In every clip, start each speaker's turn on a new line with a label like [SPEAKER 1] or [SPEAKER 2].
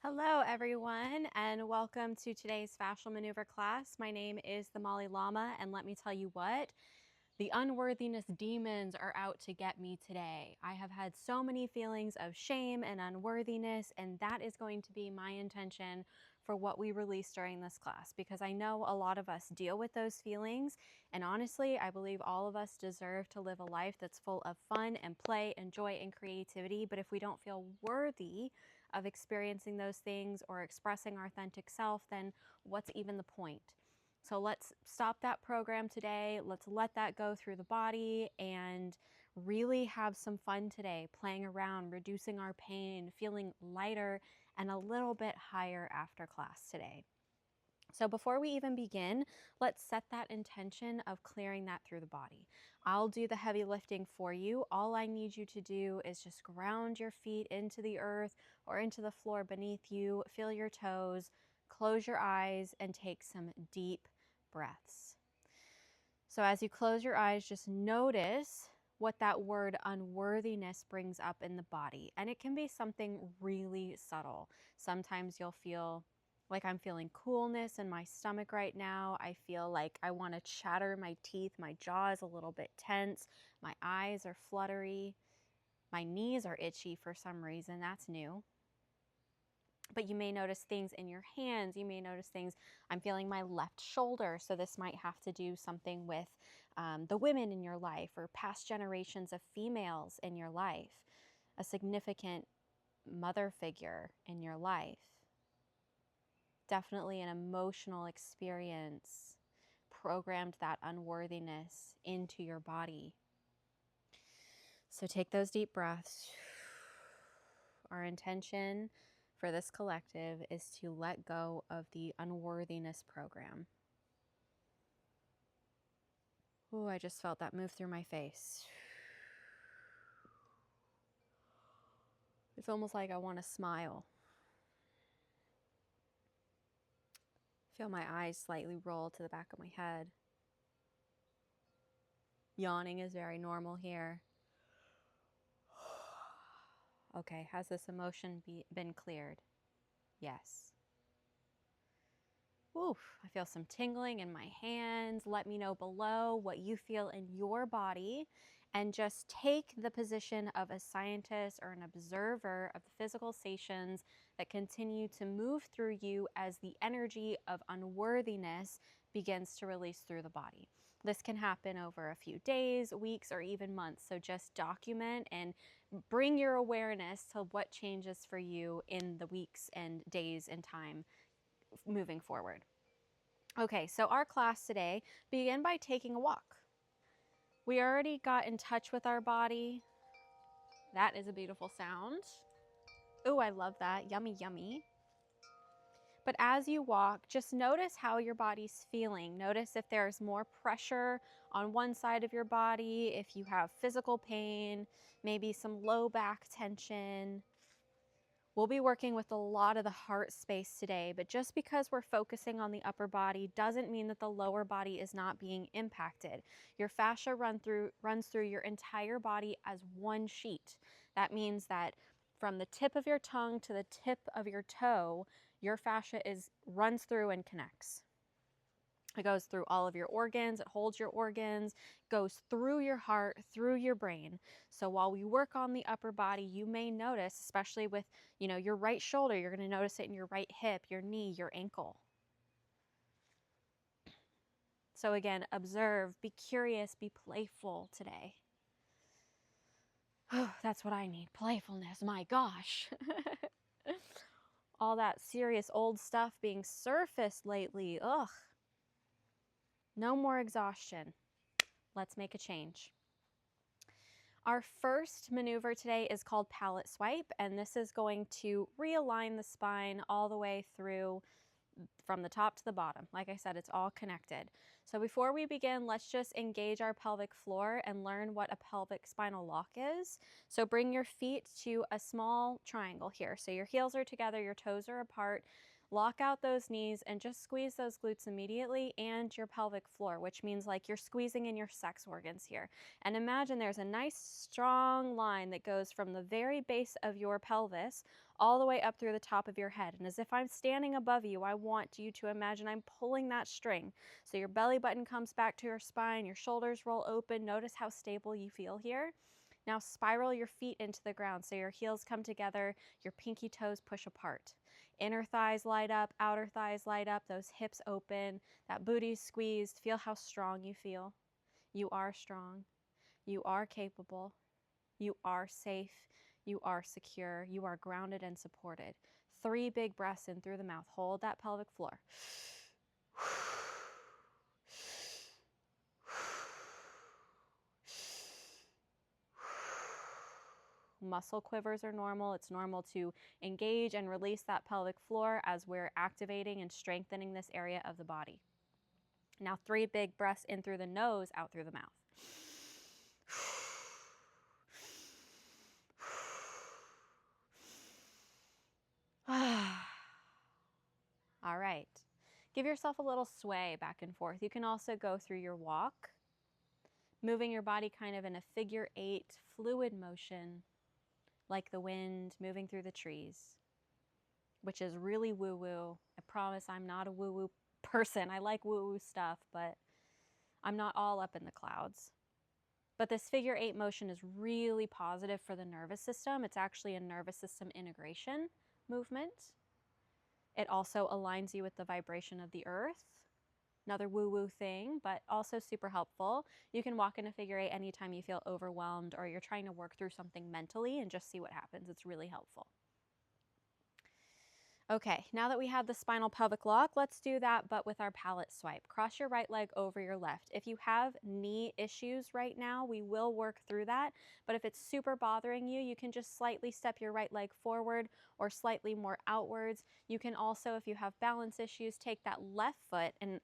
[SPEAKER 1] Hello everyone and welcome to today's fascial maneuver class. My name is the Molly Llama and let me tell you what, the unworthiness demons are out to get me today. I have had so many feelings of shame and unworthiness, and that is going to be my intention for what we release during this class, because I know a lot of us deal with those feelings, and honestly, I believe all of us deserve to live a life that's full of fun and play and joy and creativity. But if we don't feel worthy of experiencing those things or expressing our authentic self, then what's even the point? So let's stop that program today. Let's let that go through the body and really have some fun today, playing around, reducing our pain, feeling lighter and a little bit higher after class today. So before we even begin, let's set that intention of clearing that through the body. I'll do the heavy lifting for you. All I need you to do is just ground your feet into the earth or into the floor beneath you, feel your toes, close your eyes, and take some deep breaths. So as you close your eyes, just notice what that word unworthiness brings up in the body. And it can be something really subtle. Sometimes you'll feel like I'm feeling coolness in my stomach right now. I feel like I want to chatter my teeth. My jaw is a little bit tense. My eyes are fluttery. My knees are itchy for some reason. That's new. But you may notice things in your hands. You may notice things. I'm feeling my left shoulder. So this might have to do something with the women in your life or past generations of females in your life, a significant mother figure in your life. Definitely an emotional experience programmed that unworthiness into your body. So take those deep breaths. Our intention for this collective is to let go of the unworthiness program. Oh, I just felt that move through my face. It's almost like I want to smile. Feel my eyes slightly roll to the back of my head. Yawning is very normal here. Okay, has this emotion been cleared? Yes. Oof, I feel some tingling in my hands. Let me know below what you feel in your body, and just take the position of a scientist or an observer of the physical sensations that continue to move through you as the energy of unworthiness begins to release through the body. This can happen over a few days, weeks, or even months. So just document and bring your awareness to what changes for you in the weeks and days and time moving forward. Okay, so our class today began by taking a walk. We already got in touch with our body. That is a beautiful sound. Oh, I love that. Yummy, yummy. But as you walk, just notice how your body's feeling. Notice if there's more pressure on one side of your body, if you have physical pain, maybe some low back tension. We'll be working with a lot of the heart space today, but just because we're focusing on the upper body doesn't mean that the lower body is not being impacted. Your fascia runs through your entire body as one sheet. That means that from the tip of your tongue to the tip of your toe, your fascia runs through and connects. It goes through all of your organs, it holds your organs, goes through your heart, through your brain. So while we work on the upper body, you may notice, especially with, your right shoulder, you're going to notice it in your right hip, your knee, your ankle. So again, observe, be curious, be playful today. Oh, that's what I need, playfulness, my gosh. All that serious old stuff being surfaced lately, ugh. No more exhaustion. Let's make a change. Our first maneuver today is called palette swipe, and this is going to realign the spine all the way through from the top to the bottom. Like I said, it's all connected. So before we begin, let's just engage our pelvic floor and learn what a pelvic spinal lock is. So bring your feet to a small triangle here. So your heels are together, your toes are apart. Lock out those knees and just squeeze those glutes immediately and your pelvic floor, which means like you're squeezing in your sex organs here. And imagine there's a nice strong line that goes from the very base of your pelvis all the way up through the top of your head. And as if I'm standing above you, I want you to imagine I'm pulling that string. So your belly button comes back to your spine, your shoulders roll open. Notice how stable you feel here. Now spiral your feet into the ground so your heels come together, your pinky toes push apart. Inner thighs light up, outer thighs light up, those hips open, that booty squeezed. Feel how strong you feel. You are strong. You are capable. You are safe. You are secure. You are grounded and supported. 3 big breaths in through the mouth. Hold that pelvic floor. Muscle quivers are normal. It's normal to engage and release that pelvic floor as we're activating and strengthening this area of the body. Now 3 big breaths in through the nose, out through the mouth. All right. Give yourself a little sway back and forth. You can also go through your walk, moving your body kind of in a figure 8 fluid motion, like the wind moving through the trees, which is really woo-woo. I promise I'm not a woo-woo person. I like woo-woo stuff, but I'm not all up in the clouds. But this figure 8 motion is really positive for the nervous system. It's actually a nervous system integration movement. It also aligns you with the vibration of the earth. Another woo-woo thing, but also super helpful. You can walk in a figure 8 anytime you feel overwhelmed or you're trying to work through something mentally and just see what happens. It's really helpful. Okay, now that we have the spinal pelvic lock, let's do that, but with our palate swipe. Cross your right leg over your left. If you have knee issues right now, we will work through that, but if it's super bothering you, you can just slightly step your right leg forward or slightly more outwards. You can also, if you have balance issues, take that left foot and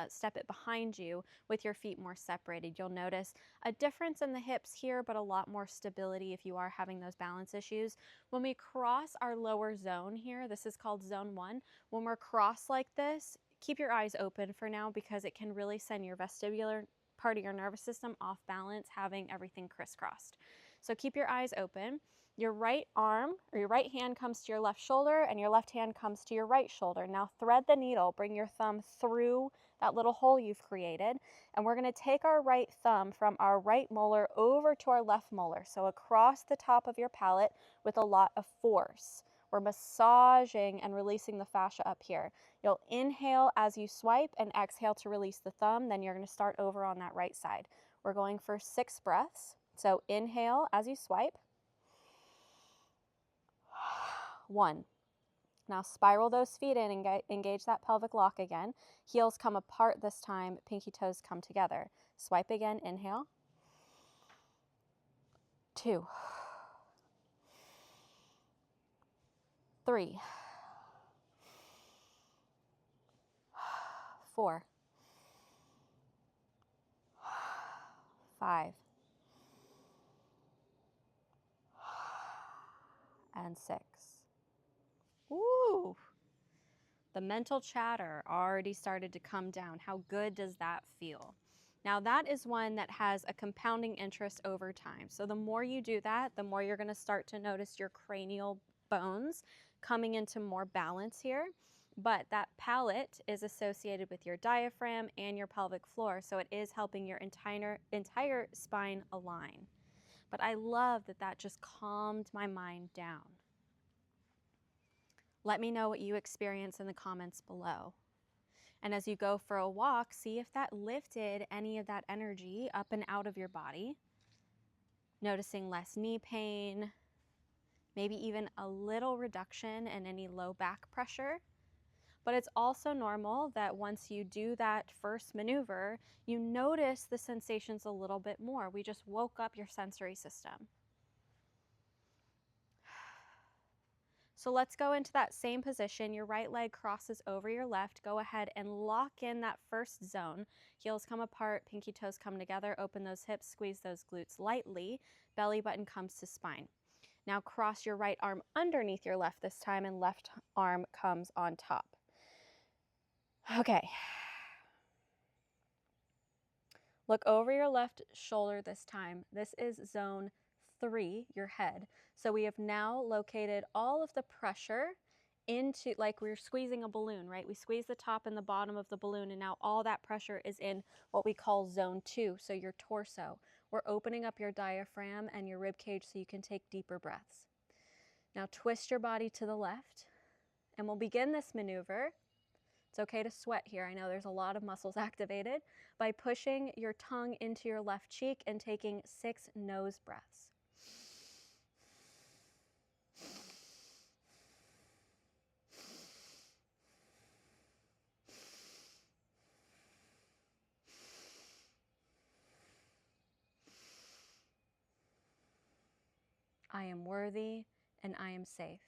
[SPEAKER 1] step it behind you with your feet more separated. You'll notice a difference in the hips here, but a lot more stability if you are having those balance issues. When we cross our lower zone here, this is called zone 1. When we're crossed like this, keep your eyes open for now because it can really send your vestibular part of your nervous system off balance, having everything crisscrossed. So keep your eyes open. Your right arm or your right hand comes to your left shoulder and your left hand comes to your right shoulder. Now thread the needle, bring your thumb through that little hole you've created, and we're going to take our right thumb from our right molar over to our left molar, so across the top of your palate with a lot of force. We're massaging and releasing the fascia up here. You'll inhale as you swipe and exhale to release the thumb, then you're going to start over on that right side. We're going for 6 breaths, so inhale as you swipe. 1. Now spiral those feet in and engage that pelvic lock again. Heels come apart this time, pinky toes come together. Swipe again, inhale. 2. 3. 4. 5. And 6. Woo! The mental chatter already started to come down. How good does that feel? Now that is one that has a compounding interest over time. So the more you do that, the more you're going to start to notice your cranial bones coming into more balance here. But that palate is associated with your diaphragm and your pelvic floor, so it is helping your entire spine align. But I love that that just calmed my mind down. Let me know what you experience in the comments below. And as you go for a walk, see if that lifted any of that energy up and out of your body. Noticing less knee pain, maybe even a little reduction in any low back pressure. But it's also normal that once you do that first maneuver, you notice the sensations a little bit more. We just woke up your sensory system. So let's go into that same position. Your right leg crosses over your left. Go ahead and lock in that first zone. Heels come apart, pinky toes come together. Open those hips, squeeze those glutes lightly. Belly button comes to spine. Now cross your right arm underneath your left this time and left arm comes on top. Okay. Look over your left shoulder this time. This is zone 3, your head. So we have now located all of the pressure into, like we're squeezing a balloon, right? We squeeze the top and the bottom of the balloon, and now all that pressure is in what we call zone 2, so your torso. We're opening up your diaphragm and your rib cage so you can take deeper breaths. Now twist your body to the left, and we'll begin this maneuver. It's okay to sweat here. I know there's a lot of muscles activated, by pushing your tongue into your left cheek and taking 6 nose breaths. I am worthy and I am safe.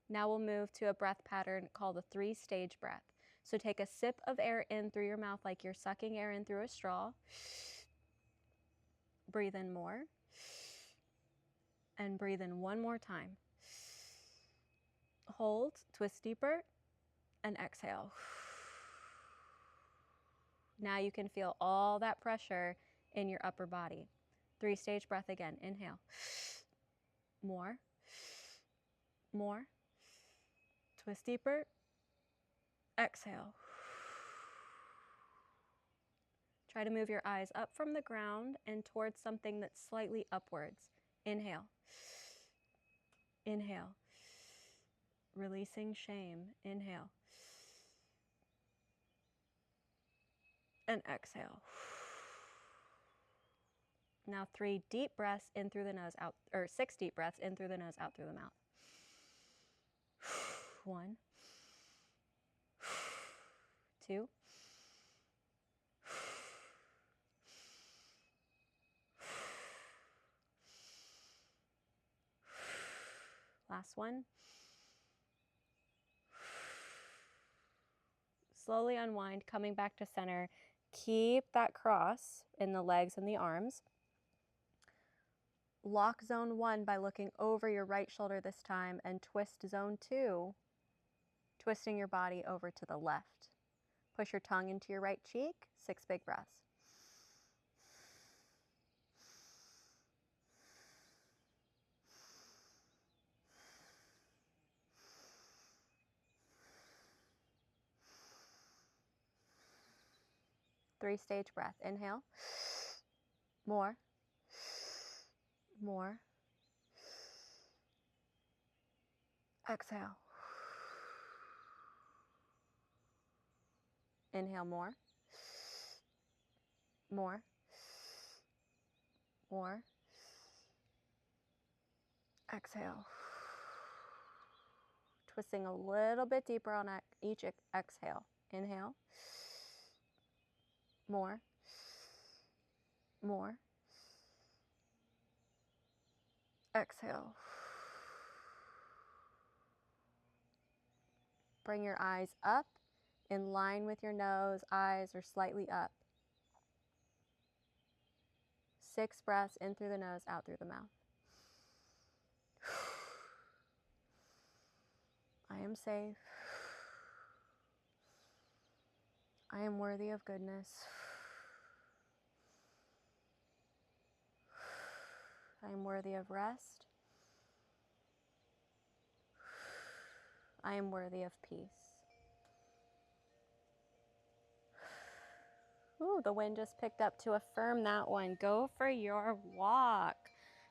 [SPEAKER 1] Now we'll move to a breath pattern called the 3-stage breath. So take a sip of air in through your mouth like you're sucking air in through a straw. Breathe in more. And breathe in one more time. Hold, twist deeper, and exhale. Now you can feel all that pressure in your upper body. 3-stage breath again. Inhale. More. More. Twist deeper. Exhale. Try to move your eyes up from the ground and towards something that's slightly upwards. Inhale. Inhale. Releasing shame. Inhale. And exhale. Now 3 deep breaths in through the nose, out, or 6 deep breaths in through the nose, out through the mouth. 1, 2, last one. Slowly unwind, coming back to center. Keep that cross in the legs and the arms. Lock zone 1 by looking over your right shoulder this time, and twist zone 2, twisting your body over to the left. Push your tongue into your right cheek, 6 big breaths. Three-stage breath. Inhale. More. More. Exhale. Inhale more. More. More. Exhale. Twisting a little bit deeper on each exhale. Inhale. More. More. Exhale. Bring your eyes up in line with your nose. Eyes are slightly up. 6 breaths in through the nose, out through the mouth. I am safe. I am worthy of goodness. I am worthy of rest. I am worthy of peace. Ooh, the wind just picked up. To affirm that one, go for your walk.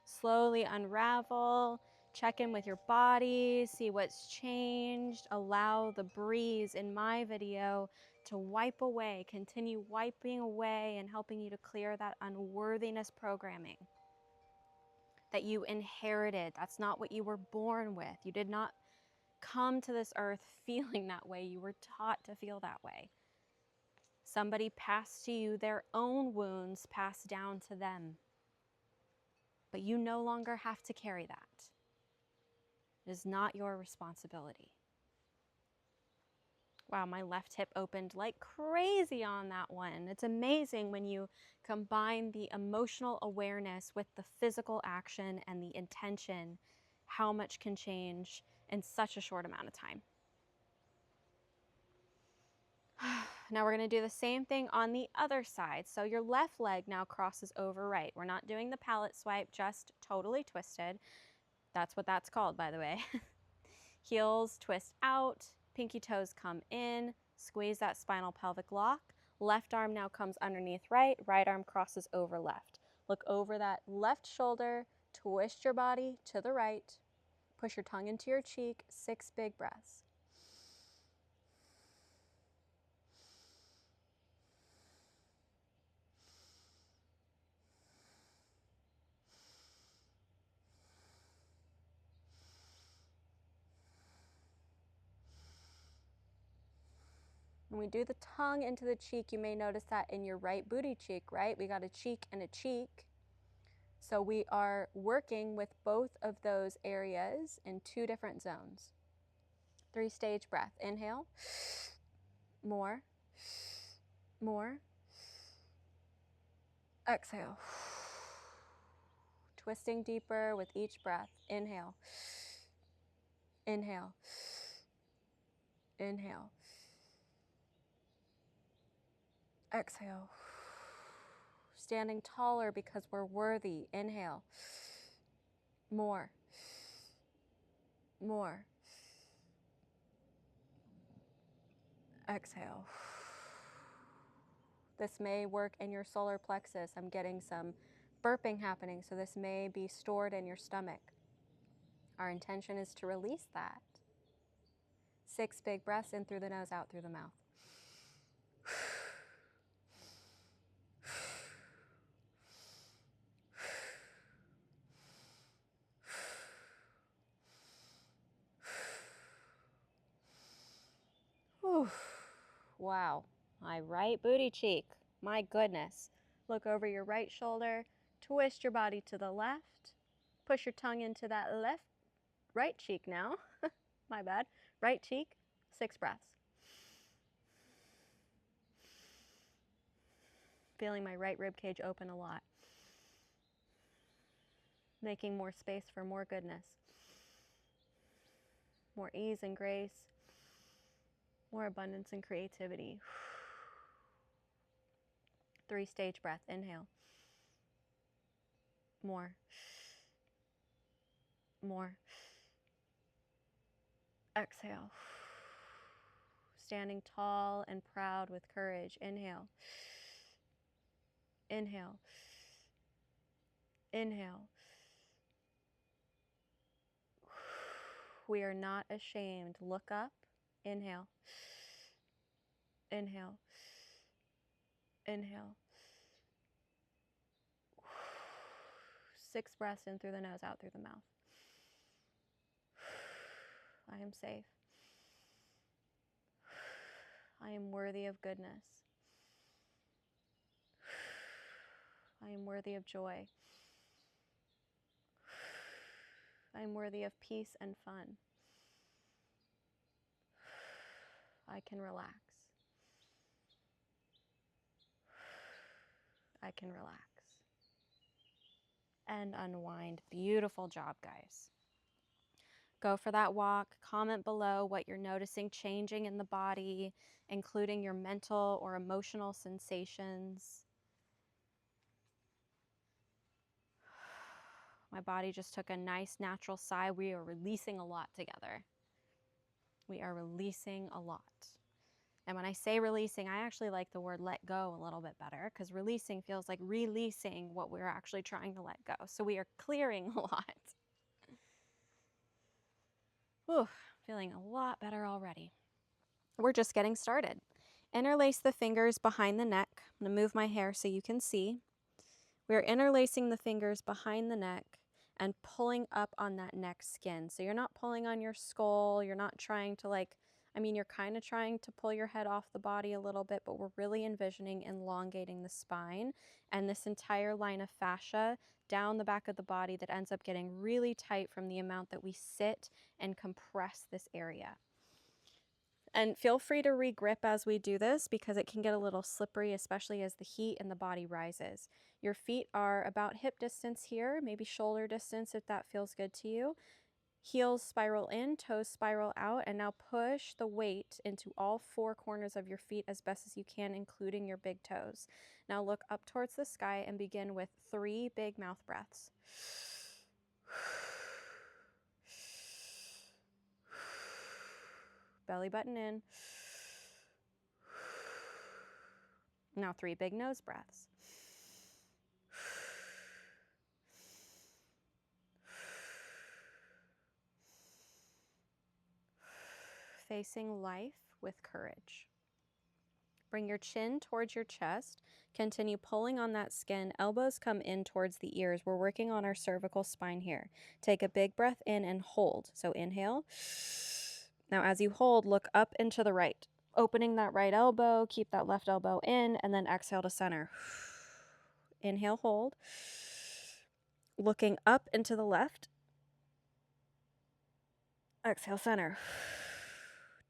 [SPEAKER 1] Slowly unravel, check in with your body, see what's changed. Allow the breeze in my video to wipe away, continue wiping away and helping you to clear that unworthiness programming that you inherited. That's not what you were born with. You did not come to this earth feeling that way. You were taught to feel that way. Somebody passed to you their own wounds, passed down to them. But you no longer have to carry that. It is not your responsibility. Wow, my left hip opened like crazy on that one. It's amazing when you combine the emotional awareness with the physical action and the intention, how much can change in such a short amount of time. Now we're going to do the same thing on the other side. So your left leg now crosses over right. We're not doing the palette swipe, just totally twisted. That's what that's called, by the way. Heels twist out, pinky toes come in, squeeze that spinal pelvic lock. Left arm now comes underneath right, right arm crosses over left. Look over that left shoulder, twist your body to the right, push your tongue into your cheek, 6 big breaths. When we do the tongue into the cheek, you may notice that in your right booty cheek, right? We got a cheek and a cheek. So we are working with both of those areas in 2 different zones. 3-stage breath. Inhale. More. More. Exhale. Twisting deeper with each breath. Inhale. Inhale. Inhale. Exhale. Standing taller because we're worthy. Inhale. More. More. Exhale. This may work in your solar plexus. I'm getting some burping happening, so this may be stored in your stomach. Our intention is to release that. 6 big breaths in through the nose, out through the mouth. Whew. Wow, my right booty cheek, my goodness. Look over your right shoulder, twist your body to the left, push your tongue into that right cheek now, my bad, right cheek, 6 breaths. Feeling my right rib cage open a lot. Making more space for more goodness, more ease and grace, more abundance and creativity. 3-stage breath. Inhale. More. More. Exhale. Standing tall and proud with courage. Inhale. Inhale. Inhale. We are not ashamed. Look up. Inhale. Inhale. Inhale. 6 breaths in through the nose, out through the mouth. I am safe. I am worthy of goodness. I am worthy of joy. I am worthy of peace and fun. I can relax. I can relax. And unwind. Beautiful job, guys. Go for that walk. Comment below what you're noticing changing in the body, including your mental or emotional sensations. My body just took a nice natural sigh. We are releasing a lot together. We are releasing a lot. And when I say releasing, I actually like the word let go a little bit better, because releasing feels like releasing what we're actually trying to let go. So we are clearing a lot. Whew, feeling a lot better already. We're just getting started. Interlace the fingers behind the neck. I'm going to move my hair so you can see. We're interlacing the fingers behind the neck and pulling up on that neck skin. So you're not pulling on your skull. You're not trying to you're kind of trying to pull your head off the body a little bit, but we're really envisioning elongating the spine and this entire line of fascia down the back of the body that ends up getting really tight from the amount that we sit and compress this area. And feel free to re-grip as we do this, because it can get a little slippery, especially as the heat in the body rises. Your feet are about hip distance here, maybe shoulder distance if that feels good to you. Heels spiral in, toes spiral out, and now push the weight into all 4 corners of your feet as best as you can, including your big toes. Now look up towards the sky and begin with 3 big mouth breaths. Belly button in. Now 3 big nose breaths. Facing life with courage. Bring your chin towards your chest. Continue pulling on that skin. Elbows come in towards the ears. We're working on our cervical spine here. Take a big breath in and hold. So inhale. Now as you hold, look up and to the right. Opening that right elbow, keep that left elbow in, and then exhale to center. Inhale, hold. Looking up and to the left. Exhale, center.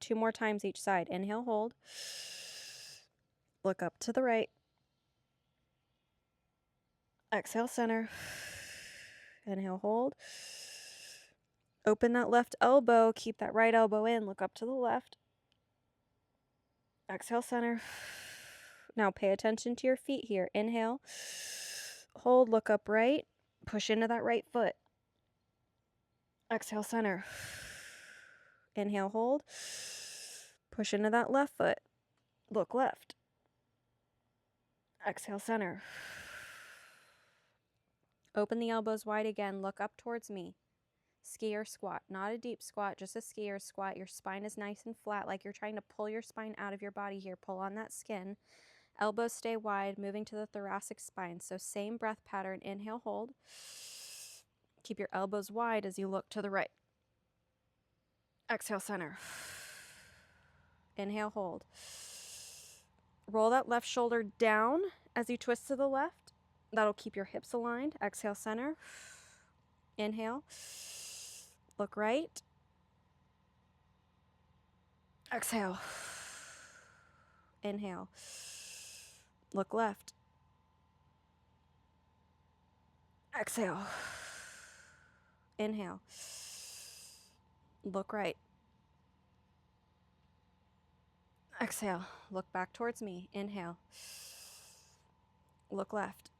[SPEAKER 1] 2 more times each side. Inhale, hold. Look up to the right. Exhale, center. Inhale, hold. Open that left elbow. Keep that right elbow in. Look up to the left. Exhale, center. Now pay attention to your feet here. Inhale. Hold, look up right. Push into that right foot. Exhale, center. Inhale, hold. Push into that left foot. Look left. Exhale, center. Open the elbows wide again. Look up towards me. Skier squat, not a deep squat, just a skier squat. Your spine is nice and flat, like you're trying to pull your spine out of your body here. Pull on that skin. Elbows stay wide, moving to the thoracic spine. So same breath pattern. Inhale, hold. Keep your elbows wide as you look to the right. Exhale, center. Inhale, hold. Roll that left shoulder down as you twist to the left. That'll keep your hips aligned. Exhale, center. Inhale. Look right. Exhale. Inhale. Look left. Exhale. Inhale. Look right. Exhale. Look back towards me. Inhale. Look left.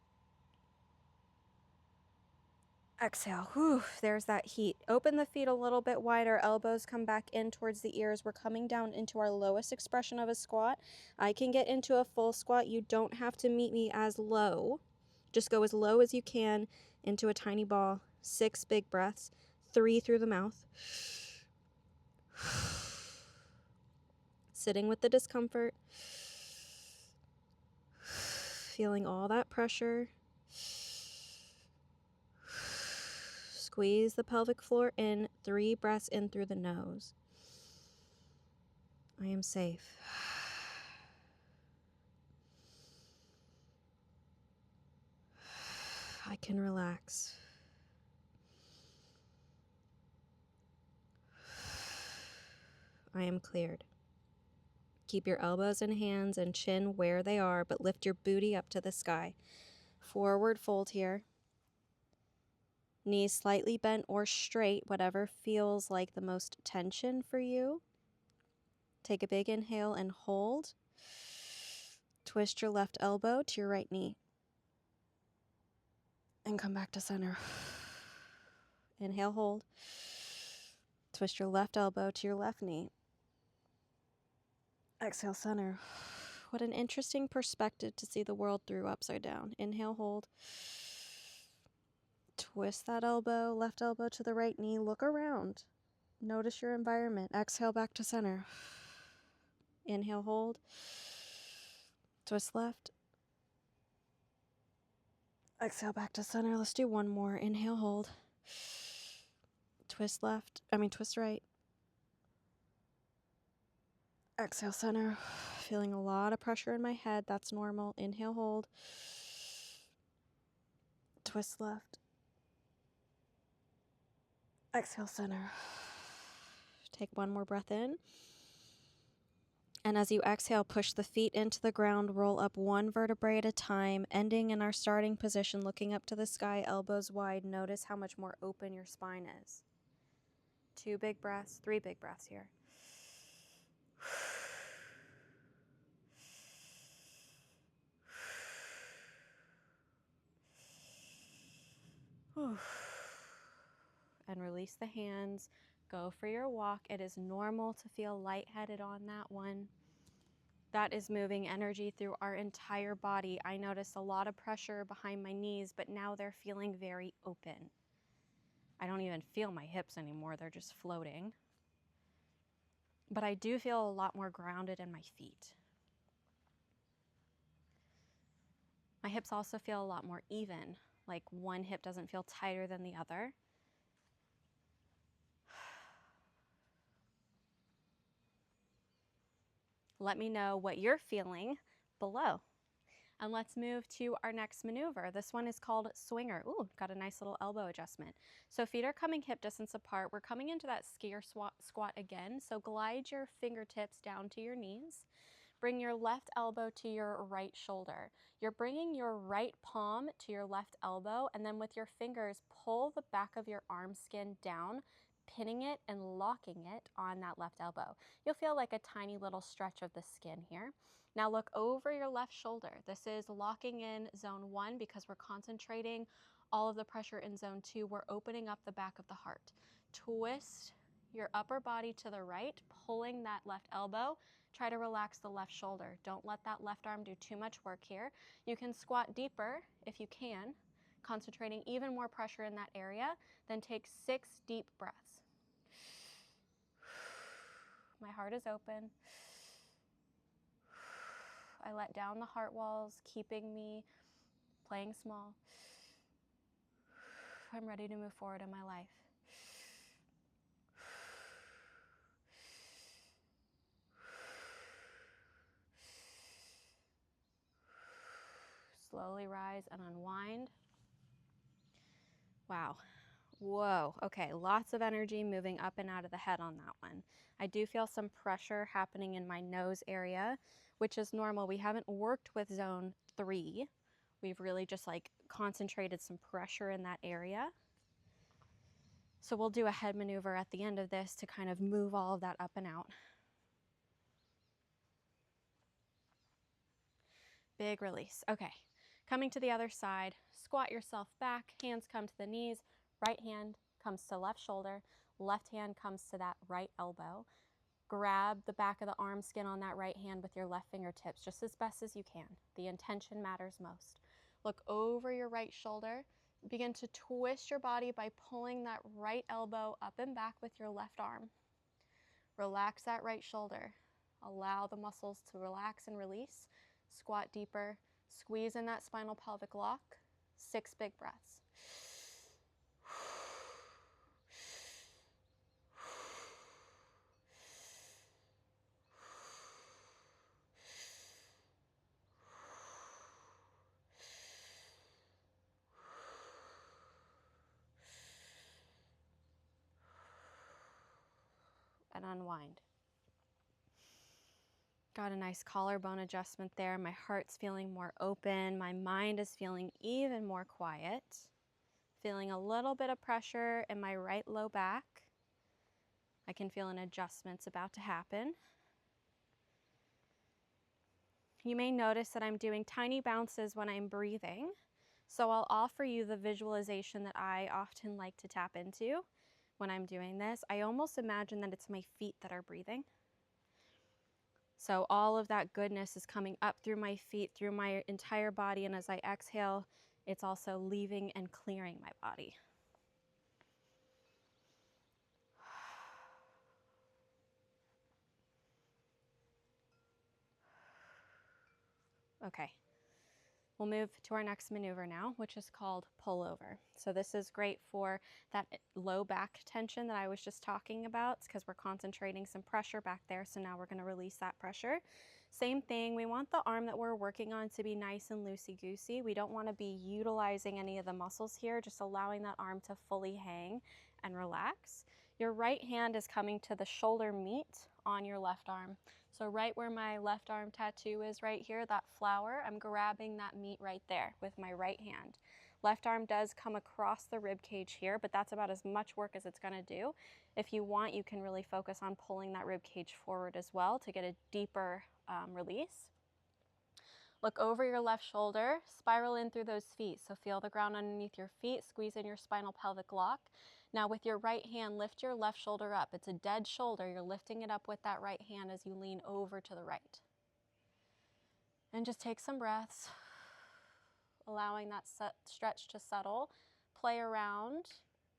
[SPEAKER 1] Exhale. Whew, there's that heat. Open the feet a little bit wider. Elbows come back in towards the ears. We're coming down into our lowest expression of a squat. I can get into a full squat. You don't have to meet me as low. Just go as low as you can into a tiny ball. 6 big breaths. 3 through the mouth. Sitting with the discomfort. Feeling all that pressure. Squeeze the pelvic floor in. 3 breaths in through the nose. I am safe. I can relax. I am cleared. Keep your elbows and hands and chin where they are, but lift your booty up to the sky. Forward fold here. Knees slightly bent or straight, whatever feels like the most tension for you. Take a big inhale and hold. Twist your left elbow to your right knee. And come back to center. Inhale, hold. Twist your left elbow to your left knee. Exhale, center. What an interesting perspective to see the world through upside down. Inhale, hold. Twist that elbow, left elbow to the right knee. Look around. Notice your environment. Exhale back to center. Inhale, hold. Twist left. Exhale back to center. Let's do one more. Inhale, hold. Twist twist right. Exhale, center. Feeling a lot of pressure in my head. That's normal. Inhale, hold. Twist left. Exhale, center. Take one more breath in. And as you exhale, push the feet into the ground, roll up 1 vertebrae at a time, ending in our starting position, looking up to the sky, elbows wide. Notice how much more open your spine is. 2 big breaths, 3 big breaths here. And release the hands. Go for your walk. It is normal to feel lightheaded on that one. That is moving energy through our entire body. I notice a lot of pressure behind my knees, but now they're feeling very open. I don't even feel my hips anymore. They're just floating. But I do feel a lot more grounded in my feet. My hips also feel a lot more even, like one hip doesn't feel tighter than the other. Let me know what you're feeling below. And let's move to our next maneuver. This one is called swinger. Ooh, got a nice little elbow adjustment. So feet are coming hip distance apart. We're coming into that skier squat again. So glide your fingertips down to your knees. Bring your left elbow to your right shoulder. You're bringing your right palm to your left elbow, and then with your fingers, pull the back of your arm skin down, pinning it and locking it on that left elbow. You'll feel like a tiny little stretch of the skin here. Now look over your left shoulder. This is locking in zone 1 because we're concentrating all of the pressure in zone 2. We're opening up the back of the heart. Twist your upper body to the right, pulling that left elbow. Try to relax the left shoulder. Don't let that left arm do too much work here. You can squat deeper if you can, concentrating even more pressure in that area. Then take 6 deep breaths. My heart is open. I let down the heart walls, keeping me playing small. I'm ready to move forward in my life. Slowly rise and unwind. Wow. Whoa. Okay, lots of energy moving up and out of the head on that one. I do feel some pressure happening in my nose area, which is normal. We haven't worked with zone 3. We've really just like concentrated some pressure in that area. So we'll do a head maneuver at the end of this to kind of move all of that up and out. Big release. Okay, coming to the other side, squat yourself back, hands come to the knees, right hand comes to left shoulder, left hand comes to that right elbow. Grab the back of the arm skin on that right hand with your left fingertips, just as best as you can. The intention matters most. Look over your right shoulder. Begin to twist your body by pulling that right elbow up and back with your left arm. Relax that right shoulder. Allow the muscles to relax and release. Squat deeper. Squeeze in that spinal pelvic lock. 6 big breaths. And unwind. Got a nice collarbone adjustment there. My heart's feeling more open. My mind is feeling even more quiet. Feeling a little bit of pressure in my right low back. I can feel an adjustment's about to happen. You may notice that I'm doing tiny bounces when I'm breathing. So I'll offer you the visualization that I often like to tap into when I'm doing this. I almost imagine that it's my feet that are breathing. So all of that goodness is coming up through my feet, through my entire body, and as I exhale, it's also leaving and clearing my body. Okay, we'll move to our next maneuver now, which is called pullover. So this is great for that low back tension that I was just talking about. It's because we're concentrating some pressure back there, so now we're going to release that pressure. Same thing, we want the arm that we're working on to be nice and loosey-goosey. We don't want to be utilizing any of the muscles here, just allowing that arm to fully hang and relax. Your right hand is coming to the shoulder meat on your left arm. So right where my left arm tattoo is right here, that flower, I'm grabbing that meat right there with my right hand. Left arm does come across the rib cage here, but that's about as much work as it's going to do. If you want, you can really focus on pulling that rib cage forward as well to get a deeper release. Look over your left shoulder, spiral in through those feet. So feel the ground underneath your feet, squeeze in your spinal pelvic lock. Now with your right hand, lift your left shoulder up. It's a dead shoulder. You're lifting it up with that right hand as you lean over to the right. And just take some breaths, allowing that stretch to settle. Play around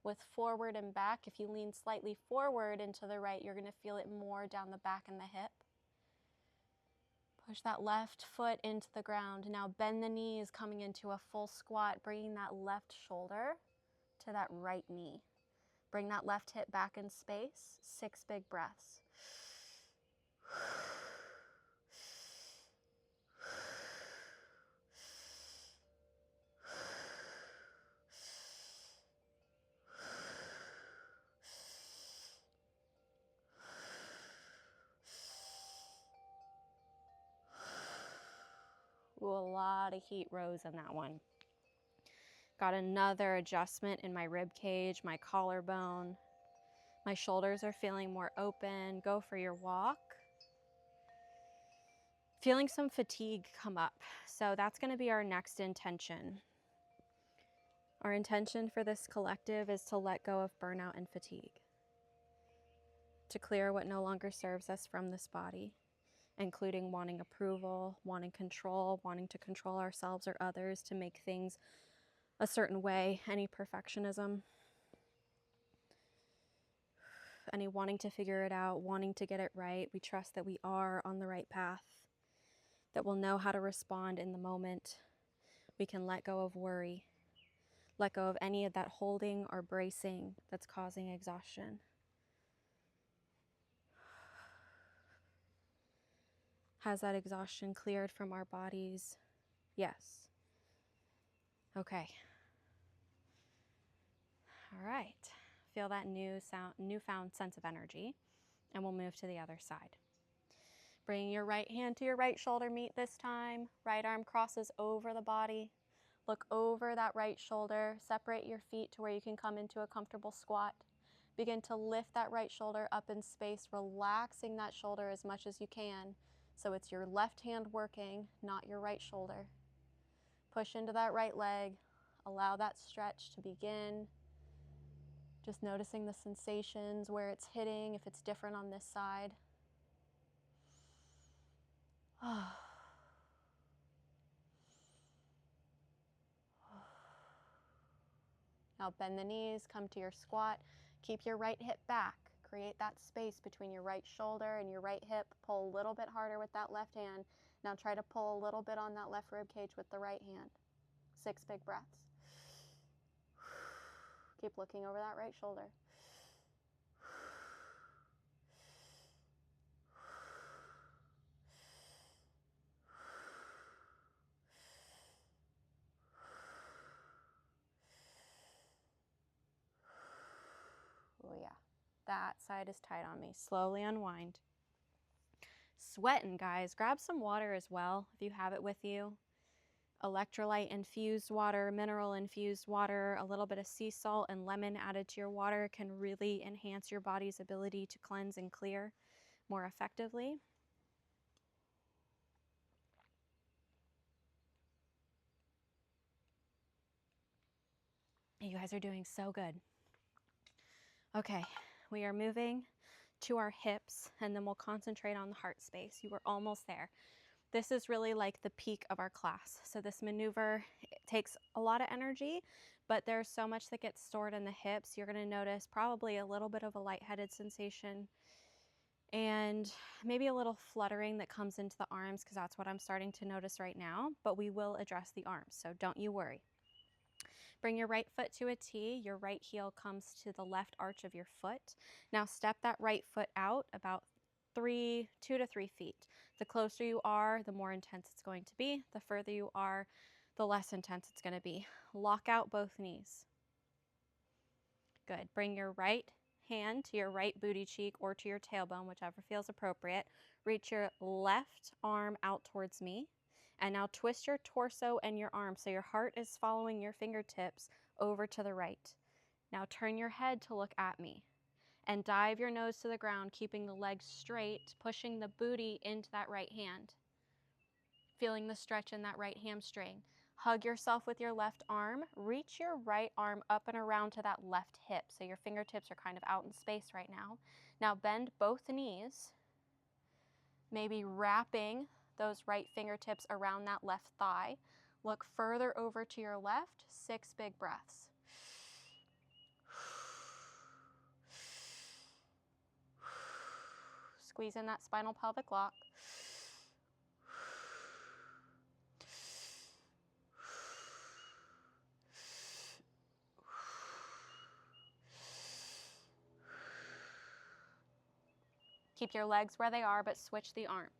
[SPEAKER 1] with forward and back. If you lean slightly forward into the right, you're going to feel it more down the back and the hip. Push that left foot into the ground. Now bend the knees, coming into a full squat, bringing that left shoulder to that right knee. Bring that left hip back in space. 6 big breaths. Ooh, a lot of heat rose in that one. Got another adjustment in my rib cage, my collarbone. My shoulders are feeling more open. Go for your walk. Feeling some fatigue come up. So that's going to be our next intention. Our intention for this collective is to let go of burnout and fatigue, to clear what no longer serves us from this body, including wanting approval, wanting control, wanting to control ourselves or others to make things a certain way, any perfectionism, any wanting to figure it out, wanting to get it right. We trust that we are on the right path, that we'll know how to respond in the moment. We can let go of worry, let go of any of that holding or bracing that's causing exhaustion. Has that exhaustion cleared from our bodies? Yes. Okay. All right. Feel that newfound sense of energy, and we'll move to the other side. Bring your right hand to your right shoulder meet this time. Right arm crosses over the body. Look over that right shoulder. Separate your feet to where you can come into a comfortable squat. Begin to lift that right shoulder up in space, relaxing that shoulder as much as you can. So it's your left hand working, not your right shoulder. Push into that right leg. Allow that stretch to begin. Just noticing the sensations, where it's hitting, if it's different on this side. Now bend the knees, come to your squat. Keep your right hip back. Create that space between your right shoulder and your right hip. Pull a little bit harder with that left hand. Now try to pull a little bit on that left rib cage with the right hand. 6 big breaths. Keep looking over that right shoulder. Oh yeah, that side is tight on me. Slowly unwind. Sweating, guys. Grab some water as well if you have it with you. Electrolyte infused water, mineral infused water, a little bit of sea salt and lemon added to your water can really enhance your body's ability to cleanse and clear more effectively. You guys are doing so good. Okay, we are moving to our hips, and then we'll concentrate on the heart space. You were almost there. This is really like the peak of our class. So this maneuver takes a lot of energy, but there's so much that gets stored in the hips. You're going to notice probably a little bit of a lightheaded sensation and maybe a little fluttering that comes into the arms, because that's what I'm starting to notice right now, but we will address the arms, so don't you worry. Bring your right foot to a T. Your right heel comes to the left arch of your foot. Now step that right foot out about 2 to 3 feet. The closer you are, the more intense it's going to be. The further you are, the less intense it's going to be. Lock out both knees. Good. Bring your right hand to your right booty cheek or to your tailbone, whichever feels appropriate. Reach your left arm out towards me And now twist your torso and your arm so your heart is following your fingertips over to the right. Now turn your head to look at me and dive your nose to the ground, keeping the legs straight, pushing the booty into that right hand. Feeling the stretch in that right hamstring. Hug yourself with your left arm. Reach your right arm up and around to that left hip. So your fingertips are kind of out in space right now. Now bend both knees, maybe wrapping those right fingertips around that left thigh. Look further over to your left, 6 big breaths. Squeeze in that spinal pelvic lock. Keep your legs where they are, but switch the arms.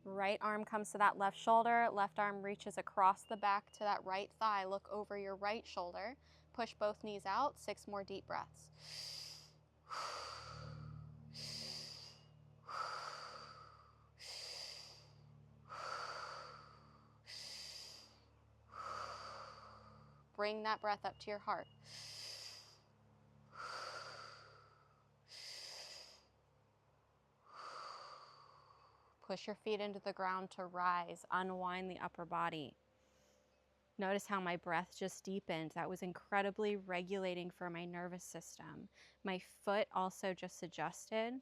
[SPEAKER 1] Right arm comes to that left shoulder, left arm reaches across the back to that right thigh. Look over your right shoulder. Push both knees out, 6 more deep breaths. Bring that breath up to your heart. Push your feet into the ground to rise. Unwind the upper body. Notice how my breath just deepened. That was incredibly regulating for my nervous system. My foot also just adjusted.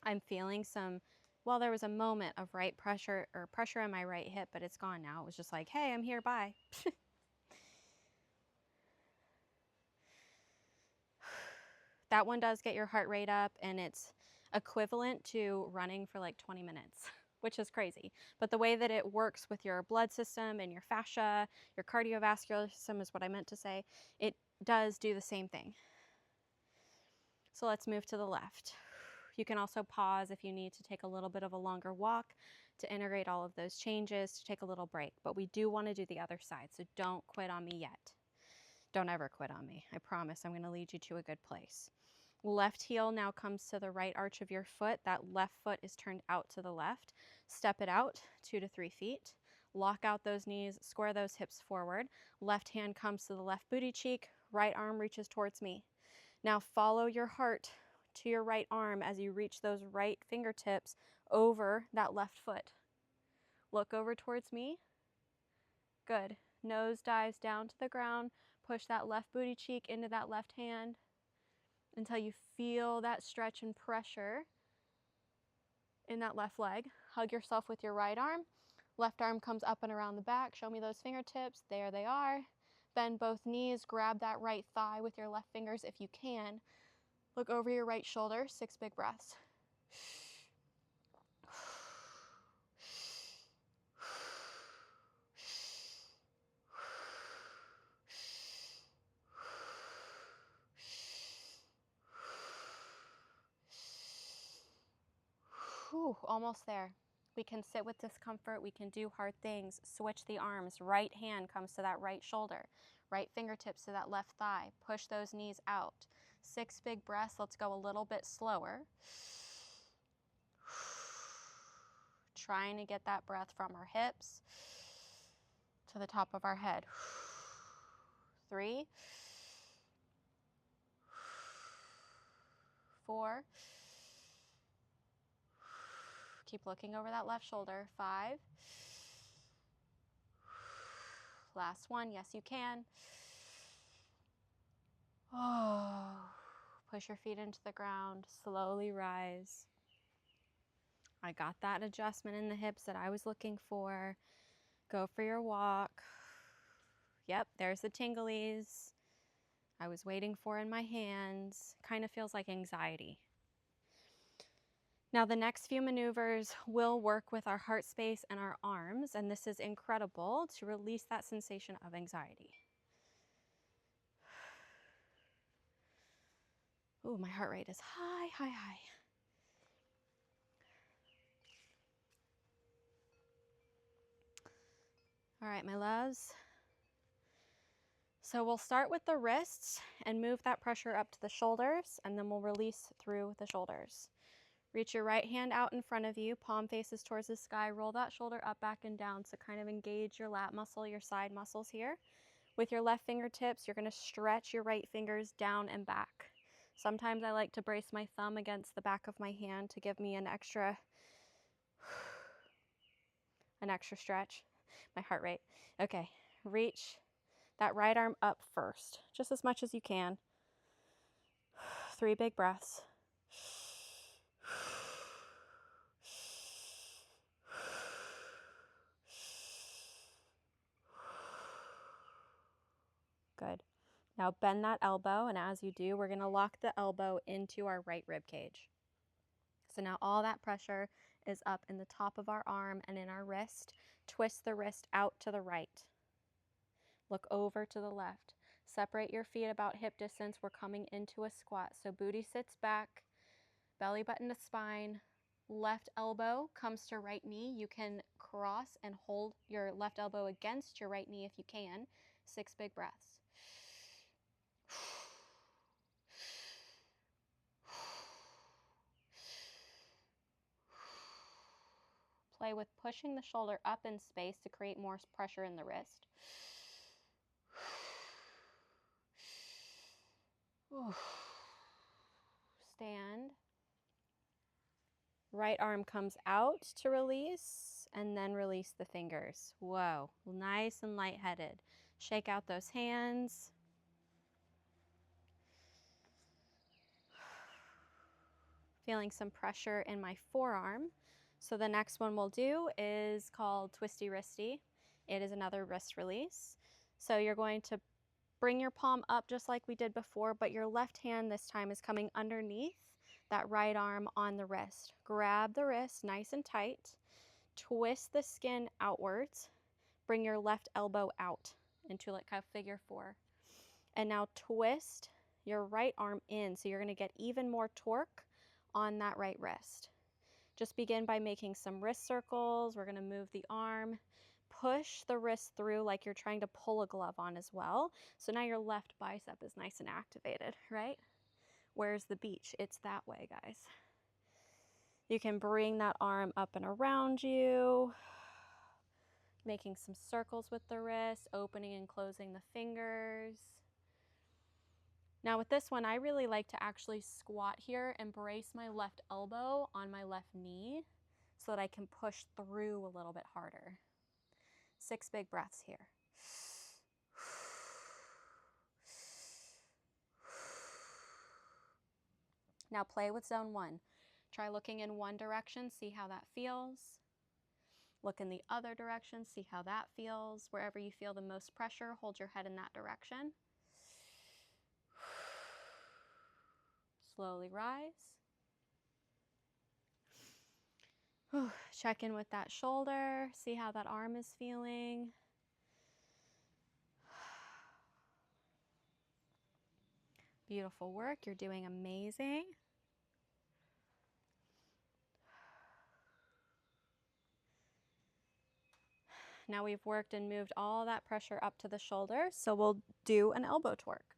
[SPEAKER 1] I'm feeling some, well, there was a moment of right pressure or pressure in my right hip, but it's gone now. It was just like, hey, I'm here, bye. That one does get your heart rate up, and it's equivalent to running for like 20 minutes, which is crazy. But the way that it works with your blood system and your fascia, your cardiovascular system is what I meant to say, it does do the same thing. So let's move to the left. You can also pause if you need to take a little bit of a longer walk to integrate all of those changes, to take a little break. But we do want to do the other side, so don't quit on me yet. Don't ever quit on me. I promise I'm going to lead you to a good place. Left heel now comes to the right arch of your foot. That left foot is turned out to the left. Step it out 2 to 3 feet. Lock out those knees, square those hips forward. Left hand comes to the left booty cheek. Right arm reaches towards me. Now follow your heart to your right arm as you reach those right fingertips over that left foot. Look over towards me. Good. Nose dives down to the ground. Push that left booty cheek into that left hand until you feel that stretch and pressure in that left leg. Hug yourself with your right arm. Left arm comes up and around the back. Show me those fingertips. There they are. Bend both knees. Grab that right thigh with your left fingers if you can. Look over your right shoulder. 6 big breaths. Whew, almost there. We can sit with discomfort. We can do hard things. Switch the arms. Right hand comes to that right shoulder. Right fingertips to that left thigh. Push those knees out. 6 big breaths. Let's go a little bit slower. Trying to get that breath from our hips to the top of our head. 3, 4. Keep looking over that left shoulder. 5. Last one. Yes, you can. Oh, push your feet into the ground. Slowly rise. I got that adjustment in the hips that I was looking for. Go for your walk. Yep, there's the tinglies I was waiting for in my hands. Kind of feels like anxiety. Now the next few maneuvers will work with our heart space and our arms, and this is incredible to release that sensation of anxiety. Ooh, my heart rate is high, high, high. All right, my loves. So we'll start with the wrists and move that pressure up to the shoulders, and then we'll release through the shoulders. Reach your right hand out in front of you, palm faces towards the sky. Roll that shoulder up, back, and down. So kind of engage your lat muscle, your side muscles here. With your left fingertips, you're going to stretch your right fingers down and back. Sometimes I like to brace my thumb against the back of my hand to give me an extra stretch. My heart rate. Okay, reach that right arm up first, just as much as you can. 3 big breaths. Good. Now bend that elbow, and as you do, we're going to lock the elbow into our right rib cage. So now all that pressure is up in the top of our arm and in our wrist. Twist the wrist out to the right. Look over to the left. Separate your feet about hip distance. We're coming into a squat. So booty sits back, belly button to spine. Left elbow comes to right knee. You can cross and hold your left elbow against your right knee if you can. 6 big breaths. Play with pushing the shoulder up in space to create more pressure in the wrist. Stand. Right arm comes out to release, and then release the fingers. Whoa, nice and lightheaded. Shake out those hands. Feeling some pressure in my forearm. So the next one we'll do is called twisty wristy. It is another wrist release. So you're going to bring your palm up just like we did before, but your left hand this time is coming underneath that right arm on the wrist. Grab the wrist nice and tight. Twist the skin outwards. Bring your left elbow out into like a figure 4. And now twist your right arm in, so you're going to get even more torque on that right wrist. Just begin by making some wrist circles. We're going to move the arm. Push the wrist through like you're trying to pull a glove on as well. So now your left bicep is nice and activated, right? Where's the beach? It's that way, guys. You can bring that arm up and around you, making some circles with the wrist, opening and closing the fingers. Now with this one, I really like to actually squat here and brace my left elbow on my left knee so that I can push through a little bit harder. 6 big breaths here. Now play with zone 1. Try looking in one direction, see how that feels. Look in the other direction, see how that feels. Wherever you feel the most pressure, hold your head in that direction. Slowly rise. Check in with that shoulder, see how that arm is feeling. Beautiful work, you're doing amazing. Now we've worked and moved all that pressure up to the shoulder, so we'll do an elbow torque.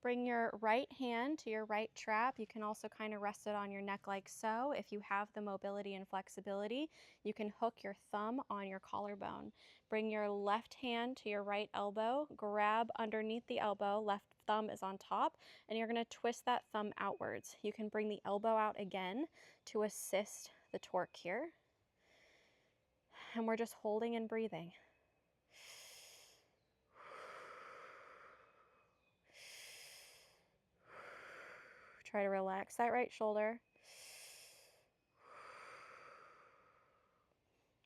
[SPEAKER 1] Bring your right hand to your right trap. You can also kind of rest it on your neck like so. If you have the mobility and flexibility, you can hook your thumb on your collarbone. Bring your left hand to your right elbow, grab underneath the elbow, left thumb is on top, and you're going to twist that thumb outwards. You can bring the elbow out again to assist the torque here. And we're just holding and breathing. Try to relax that right shoulder.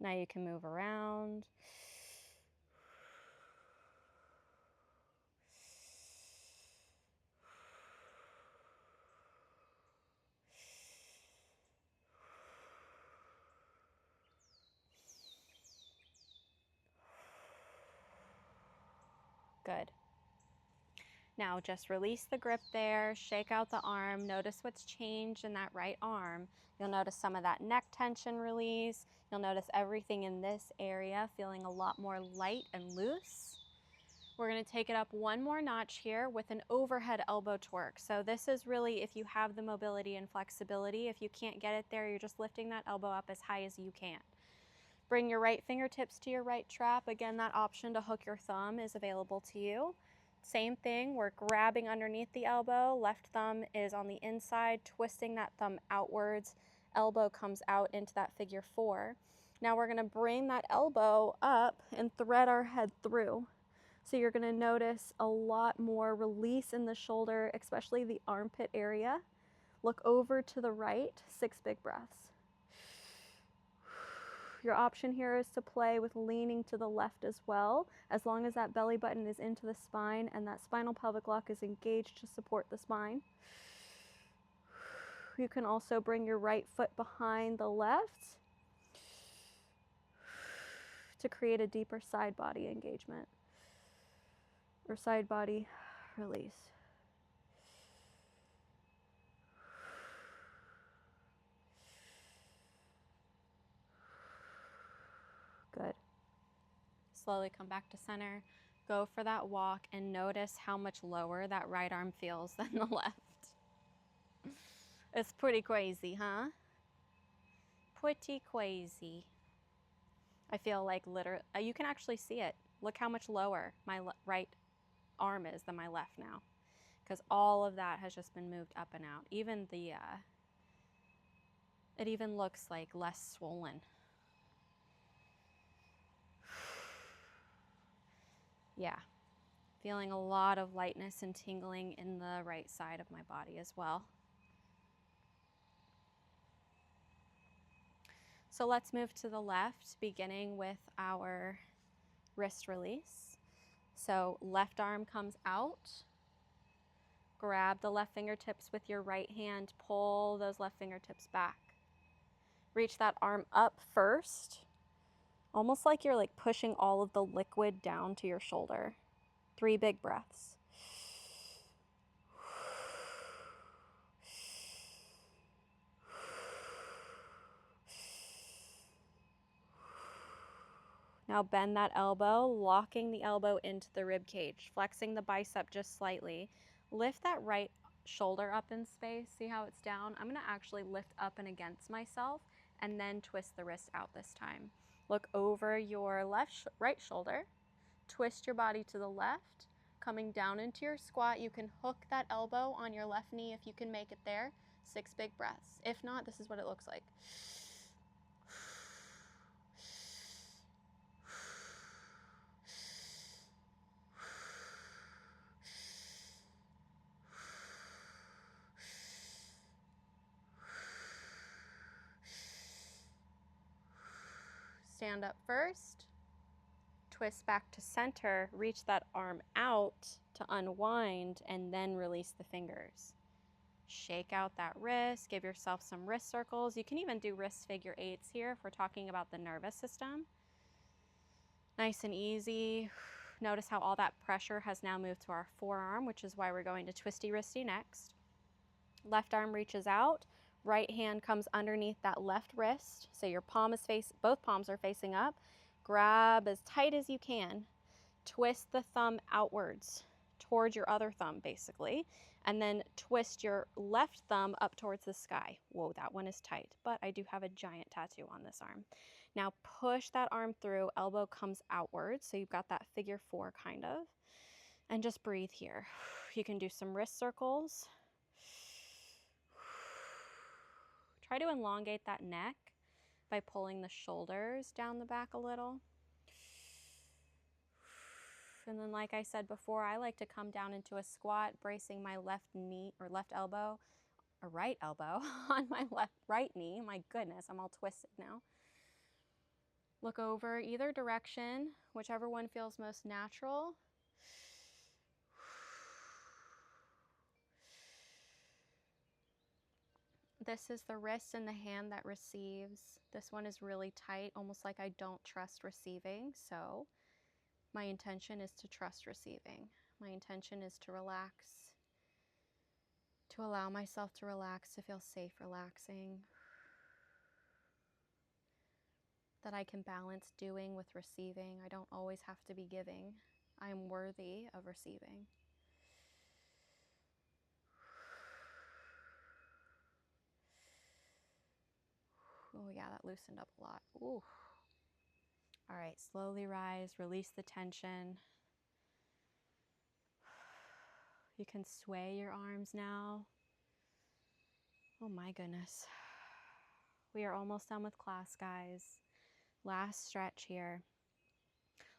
[SPEAKER 1] Now you can move around. Good. Now just release the grip there, shake out the arm, notice what's changed in that right arm. You'll notice some of that neck tension release. You'll notice everything in this area feeling a lot more light and loose. We're going to take it up one more notch here with an overhead elbow torque. So this is really if you have the mobility and flexibility. If you can't get it there, you're just lifting that elbow up as high as you can. Bring your right fingertips to your right trap. Again, that option to hook your thumb is available to you. Same thing, we're grabbing underneath the elbow. Left thumb is on the inside, twisting that thumb outwards. Elbow comes out into that figure 4. Now we're going to bring that elbow up and thread our head through. So you're going to notice a lot more release in the shoulder, especially the armpit area. Look over to the right, 6 big breaths. Your option here is to play with leaning to the left as well, as long as that belly button is into the spine and that spinal pelvic lock is engaged to support the spine. You can also bring your right foot behind the left to create a deeper side body engagement or side body release. Good. Slowly come back to center. Go for that walk and notice how much lower that right arm feels than the left. It's pretty crazy, huh? Pretty crazy. I feel like literally, you can actually see it. Look how much lower my right arm is than my left now, because all of that has just been moved up and out. Even the, it even looks like less swollen. Yeah, feeling a lot of lightness and tingling in the right side of my body as well. So let's move to the left, beginning with our wrist release. So left arm comes out. Grab the left fingertips with your right hand, pull those left fingertips back. Reach that arm up first, almost like you're like pushing all of the liquid down to your shoulder. 3 big breaths. Now bend that elbow, locking the elbow into the rib cage, flexing the bicep just slightly. Lift that right shoulder up in space. See how it's down? I'm going to actually lift up and against myself and then twist the wrist out this time. Look over your right shoulder. Twist your body to the left. Coming down into your squat, you can hook that elbow on your left knee if you can make it there. 6 big breaths. If not, this is what it looks like. Stand up first, twist back to center, reach that arm out to unwind, and then release the fingers. Shake out that wrist, give yourself some wrist circles. You can even do wrist figure 8s here if we're talking about the nervous system. Nice and easy. Notice how all that pressure has now moved to our forearm, which is why we're going to twisty wristy next. Left arm reaches out. Right hand comes underneath that left wrist. So your palm is both palms are facing up. Grab as tight as you can. Twist the thumb outwards towards your other thumb, basically. And then twist your left thumb up towards the sky. Whoa, that one is tight, but I do have a giant tattoo on this arm. Now push that arm through, elbow comes outwards. So you've got that figure 4 kind of. And just breathe here. You can do some wrist circles. Try to elongate that neck by pulling the shoulders down the back a little. And then, like I said before, I like to come down into a squat, bracing my left knee or left elbow, or right elbow on my right knee. My goodness, I'm all twisted now. Look over either direction, whichever one feels most natural. This is the wrist and the hand that receives. This one is really tight, almost like I don't trust receiving. So my intention is to trust receiving. My intention is to relax, to allow myself to relax, to feel safe relaxing. That I can balance doing with receiving. I don't always have to be giving. I am worthy of receiving. Oh yeah, that loosened up a lot. Ooh. All right, slowly rise, release the tension. You can sway your arms now. Oh my goodness. We are almost done with class, guys. Last stretch here.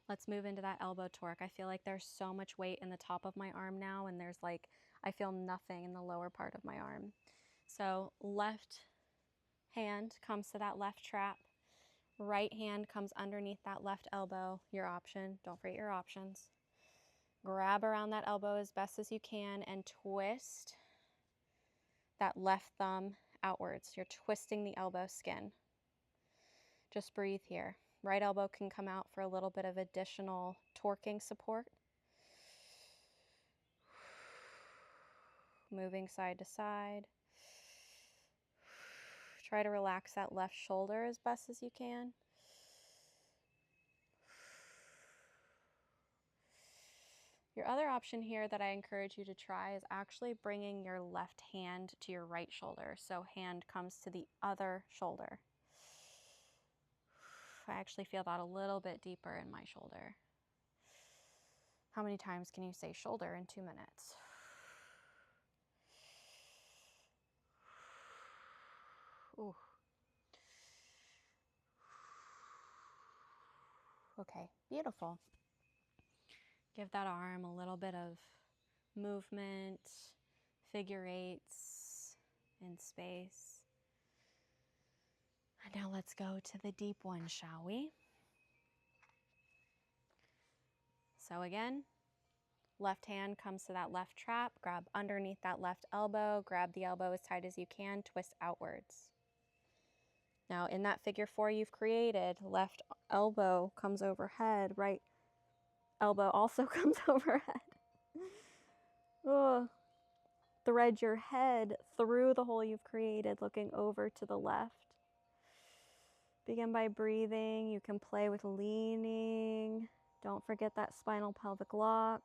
[SPEAKER 1] Let's move into that elbow torque. I feel like there's so much weight in the top of my arm now, and there's like, I feel nothing in the lower part of my arm. So left hand comes to that left trap. Right hand comes underneath that left elbow, your option. Don't forget your options. Grab around that elbow as best as you can and twist that left thumb outwards. You're twisting the elbow skin. Just breathe here. Right elbow can come out for a little bit of additional torquing support. Moving side to side. Try to relax that left shoulder as best as you can. Your other option here that I encourage you to try is actually bringing your left hand to your right shoulder. So hand comes to the other shoulder. I actually feel that a little bit deeper in my shoulder. How many times can you say shoulder in 2 minutes? Ooh. Okay, beautiful. Give that arm a little bit of movement, figure eights in space. And now let's go to the deep one, shall we? So again, left hand comes to that left trap, grab underneath that left elbow, grab the elbow as tight as you can, twist outwards. Now in that figure four you've created, left elbow comes overhead, right elbow also comes overhead. Oh. Thread your head through the hole you've created, looking over to the left. Begin by breathing. You can play with leaning. Don't forget that spinal pelvic lock.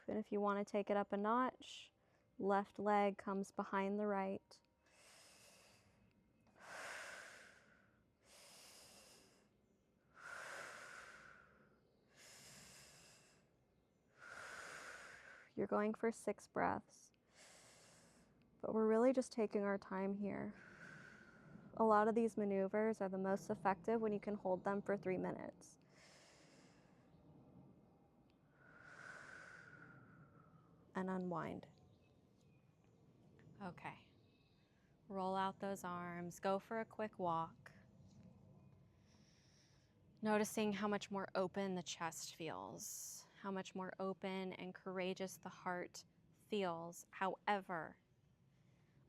[SPEAKER 1] And if you want to take it up a notch, left leg comes behind the right. You're going for 6 breaths, but we're really just taking our time here. A lot of these maneuvers are the most effective when you can hold them for 3 minutes. And unwind. Okay. Roll out those arms. Go for a quick walk. Noticing how much more open the chest feels, how much more open and courageous the heart feels. However,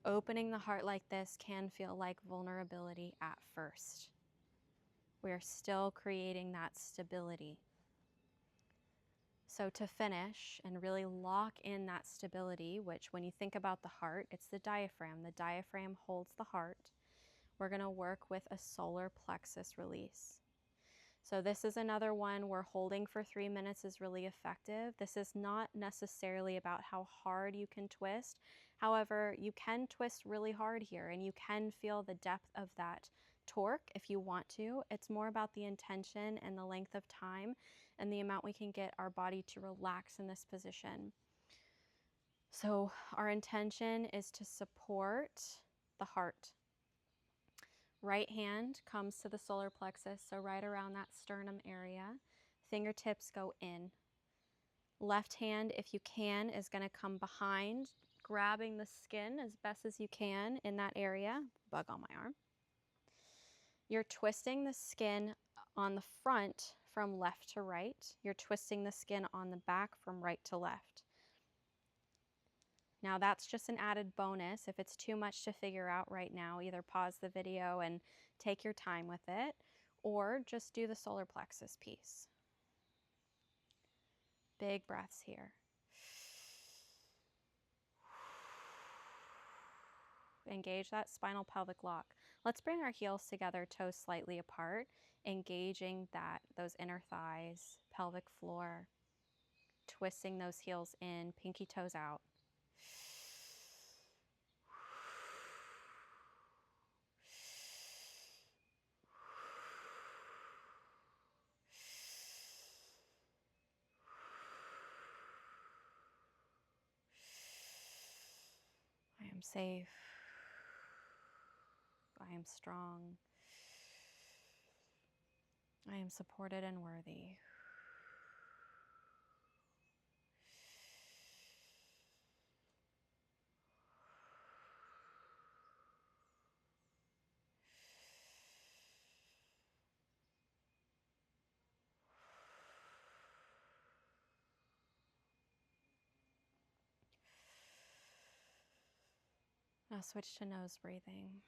[SPEAKER 1] opening the heart like this can feel like vulnerability at first. We are still creating that stability. So to finish and really lock in that stability, which when you think about the heart, it's the diaphragm. The diaphragm holds the heart. We're going to work with a solar plexus release. So this is another one where holding for 3 minutes is really effective. This is not necessarily about how hard you can twist. However, you can twist really hard here and you can feel the depth of that torque if you want to. It's more about the intention and the length of time and the amount we can get our body to relax in this position. So our intention is to support the heart. Right hand comes to the solar plexus, so right around that sternum area. Fingertips go in. Left hand, if you can, is going to come behind, grabbing the skin as best as you can in that area. Bug on my arm. You're twisting the skin on the front from left to right. You're twisting the skin on the back from right to left. Now that's just an added bonus. If it's too much to figure out right now, either pause the video and take your time with it, or just do the solar plexus piece. Big breaths here. Engage that spinal pelvic lock. Let's bring our heels together, toes slightly apart, engaging those inner thighs, pelvic floor, twisting those heels in, pinky toes out. I am safe. I am strong. I am supported and worthy. Now switch to nose breathing.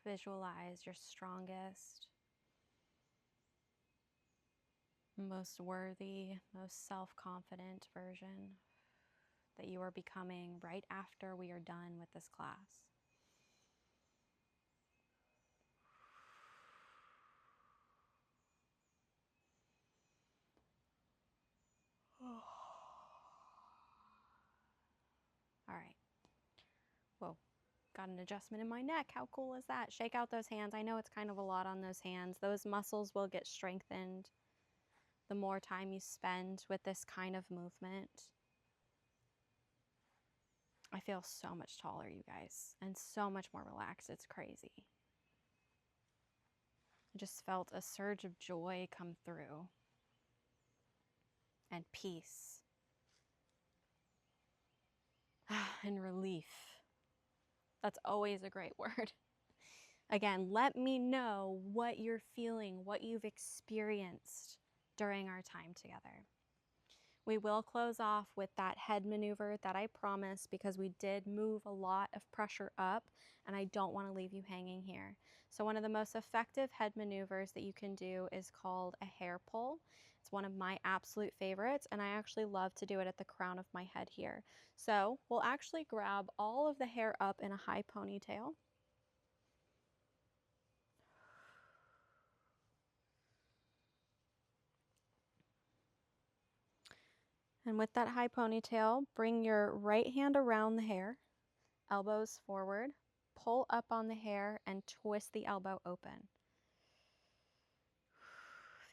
[SPEAKER 1] Visualize your strongest, most worthy, most self-confident version that you are becoming right after we are done with this class. All right. Whoa, got an adjustment in my neck. How cool is that? Shake out those hands. I know it's kind of a lot on those hands. Those muscles will get strengthened the more time you spend with this kind of movement. I feel so much taller, you guys, and so much more relaxed. It's crazy. I just felt a surge of joy come through and peace and relief. That's always a great word. Again, let me know what you're feeling, what you've experienced during our time together. We will close off with that head maneuver that I promised, because we did move a lot of pressure up and I don't want to leave you hanging here. So one of the most effective head maneuvers that you can do is called a hair pull. It's one of my absolute favorites, and I actually love to do it at the crown of my head here. So we'll actually grab all of the hair up in a high ponytail. And with that high ponytail, bring your right hand around the hair, elbows forward, pull up on the hair and twist the elbow open.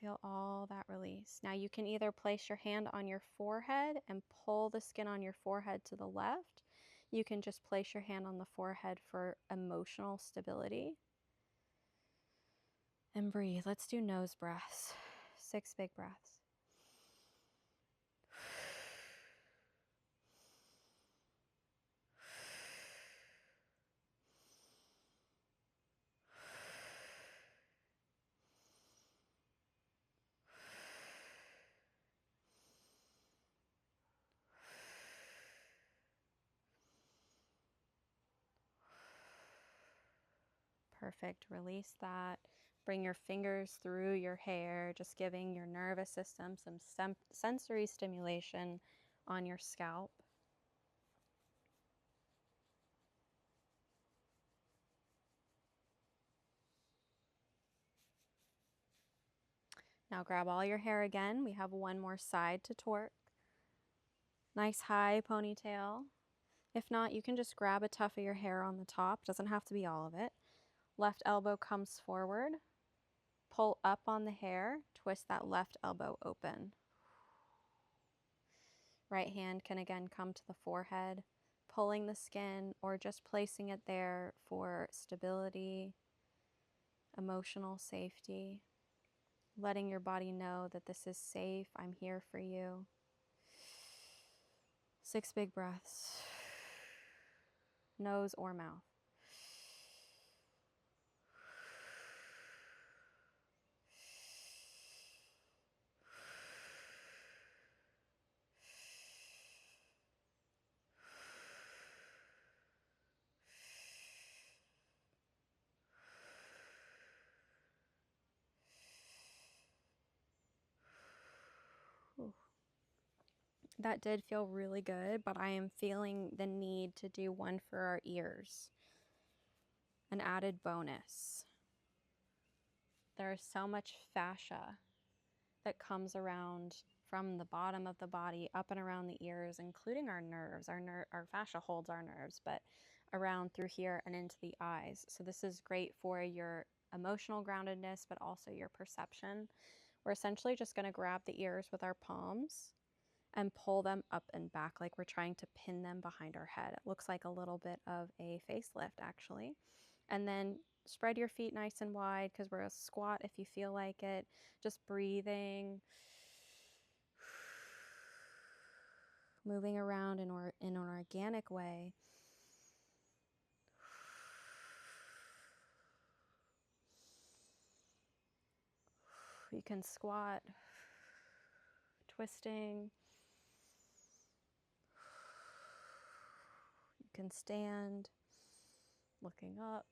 [SPEAKER 1] Feel all that release. Now you can either place your hand on your forehead and pull the skin on your forehead to the left. You can just place your hand on the forehead for emotional stability. And breathe. Let's do nose breaths. 6 big breaths. Perfect. Release that. Bring your fingers through your hair, just giving your nervous system some sensory stimulation on your scalp. Now grab all your hair again. We have one more side to torque. Nice high ponytail. If not, you can just grab a tuft of your hair on the top. Doesn't have to be all of it. Left elbow comes forward. Pull up on the hair. Twist that left elbow open. Right hand can again come to the forehead, pulling the skin or just placing it there for stability, emotional safety, letting your body know that this is safe. I'm here for you. 6 big breaths, nose or mouth. That did feel really good, but I am feeling the need to do one for our ears. An added bonus. There is so much fascia that comes around from the bottom of the body up and around the ears, including our nerves. Our fascia holds our nerves, but around through here and into the eyes. So this is great for your emotional groundedness, but also your perception. We're essentially just going to grab the ears with our palms and pull them up and back like we're trying to pin them behind our head. It looks like a little bit of a facelift, actually. And then spread your feet nice and wide, because we're going to squat if you feel like it. Just breathing, moving around in an organic way. You can squat, twisting. You can stand, looking up.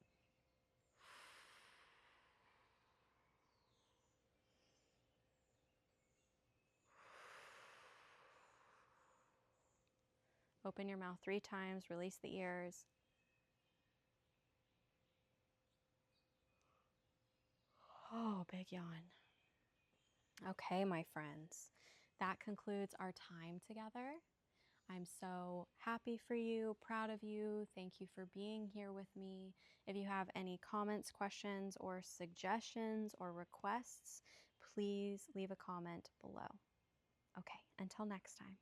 [SPEAKER 1] Open your mouth 3 times, release the ears. Oh, big yawn. Okay, my friends, that concludes our time together. I'm so happy for you, proud of you. Thank you for being here with me. If you have any comments, questions, or suggestions or requests, please leave a comment below. Okay, until next time.